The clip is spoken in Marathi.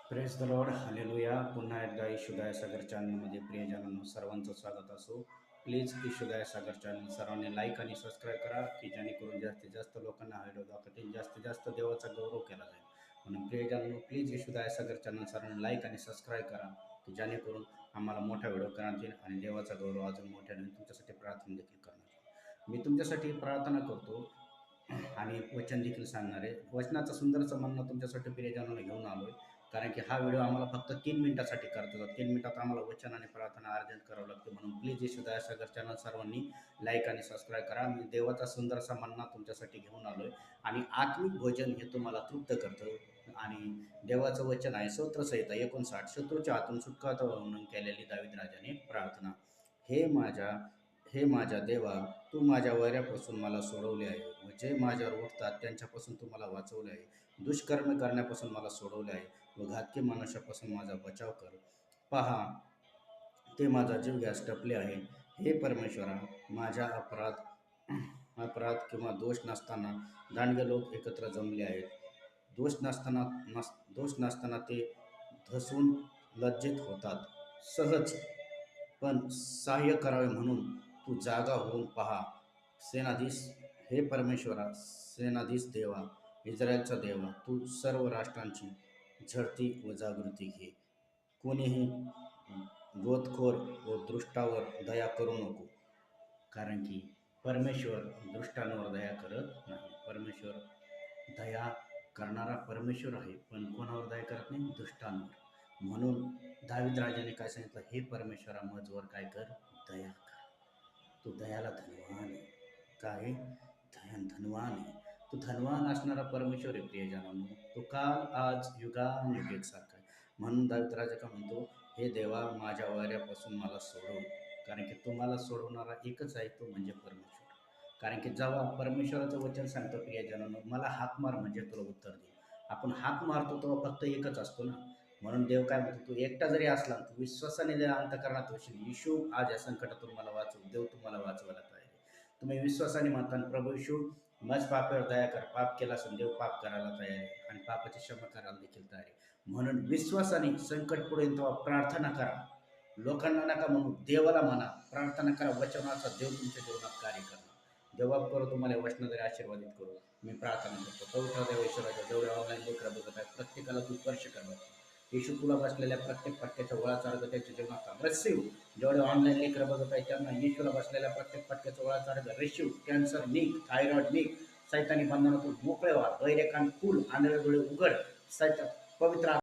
Press the Lord hallelujah. पुन्हा एकदा इशुदाय सागर चॅनलमध्ये प्रियजनांनो सर्वांचं स्वागत असो. प्लीज इशुदाय सागर चॅनल सर्वांनी लाईक आणि सबस्क्राईब करा की जेणेकरून जास्तीत जास्त लोकांना हा व्हिडिओ दाखवतील, जास्तीत जास्त देवाचा गौरव केला जाईल. म्हणून प्रियजनांनो प्लीज इशुदाय सागर चॅनल सर्वांनी लाईक आणि सबस्क्राईब करा की जेणेकरून आम्हाला मोठा व्हिडिओ करण्यात येईल आणि देवाचा गौरव अजून मोठ्याने तुमच्यासाठी प्रार्थना देखील करण्यात येईल. मी तुमच्यासाठी प्रार्थना करतो आणि वचन देखील सांगणार आहे. वचनाचं सुंदरचं म्हणणं तुमच्यासाठी प्रियजनांना घेऊन आलो आहे. कारण की हा व्हिडिओ आम्हाला फक्त 3 मिनिटासाठी करतो. 3 मिनिटात आम्हाला वचन आणि प्रार्थना अर्जंट करावं लागते. म्हणून प्लीज येशुदाय सागर चॅनल सर्वांनी लाईक आणि सबस्क्राईब करा. मी देवाचा सुंदरसा म्हणणं तुमच्यासाठी घेऊन आलो आहे आणि आत्मिक भोजन हे तुम्हाला तृप्त करतं. आणि देवाचं वचन आहे स्तोत्रसंहिता 59. शत्रूच्या हातून सुटका म्हणून केलेली दावीद राजाने प्रार्थना. हे माझ्या हे माझ्या देवा, तू माझ्या वैऱ्यापासून मला सोडवले आहे व जे माझ्यावर उठतात त्यांच्यापासून तू मला वाचवले आहे. दुष्कर्म करण्यापासून मला सोडवले आहे व घातकी मनुष्यापासून माझा बचाव कर. पहा, ते माझा जीव घ्यास टपले आहे. हे परमेश्वरा, माझ्या अपराध किंवा दोष नसताना दांडगे लोक एकत्र जमले आहेत. दोष नसताना ते धसून लज्जित होतात. सहज पण सहाय्य करावे म्हणून तू जागा होऊन पहा. सेनाधीश हे परमेश्वरा, सेनाधीश देवा, इस्रायलचा देवा, तू सर्व राष्ट्रांची झडती व जागृती घे. कोणीही गोतखोर व दृष्टावर दया करू नको, कारण की परमेश्वर दृष्टांवर दया करत नाही. परमेश्वर दया करणारा परमेश्वर आहे, पण कोणावर दया करत नाही? दृष्टांवर. म्हणून दावीद राजाने काय सांगितलं? हे परमेश्वरा, मजवर काय कर? दया कर. तू दयाला धनवान आहे. काय? धनवान आहे. तू धनवान असणारा परमेश्वर आहे प्रियजनांनो. तो काल आज युगानुयुग एकसारखा आहे. म्हणून दावीद राजा का म्हणतो, हे देवा, माझ्या वैऱ्यापासून मला सोडव. कारण की तुम्हाला सोडवणारा एकच आहे, तो म्हणजे परमेश्वर. कारण की जेव्हा परमेश्वराचं वचन सांगतं प्रियजनांनो, मला हाक मार म्हणजे तुला उत्तर देईल. आपण हाक मारतो तेव्हा फक्त एकच असतो ना. म्हणून देव काय म्हणतो, तू एकटा जरी असला, तू विश्वासाने जर अंतःकरणात होशील, येशू आज या संकटातून मला वाचव, देव तुम्हाला वाचवायला तयार आहे. तुम्ही विश्वासाने म्हणता, प्रभू येशू, माझ पापावर दया कर. पाप केला असेल, देव पाप करायला तयार आहे आणि पापाची क्षमा करायला देखील तयार आहे. म्हणून विश्वासाने संकट पुढे तेव्हा प्रार्थना करा. लोकांना नका म्हणू, देवाला म्हणा, प्रार्थना करा. वचनाचा देव तुमच्या जीवनात कार्य करणार. देवा करू तुम्हाला वचनाद्वारे आशीर्वादित करू. मी प्रार्थना करतो. पवित्र देव ईश्वराच्या जेवढे ऑनलाईन लेकरं बघत आहेत, प्रत्येकाला तू स्पर्श कर. येशू तुला बसलेल्या प्रत्येक फटक्याच्या गोळाचा अर्घ त्याच्या जीवनात रिसिव्ह. जेवढे ऑनलाईन लेकरं बघत आहेत त्यांना येशूला बसलेल्या प्रत्येक फटक्याच्या गोळाचा अर्घ रिसिव्ह. कॅन्सर निघ, थायरॉइड निघ, सैतानी बंधनातून मोकळे व्हा, गैरेकान फुल, आंधळे डोळे उघड. सैतान पवित्र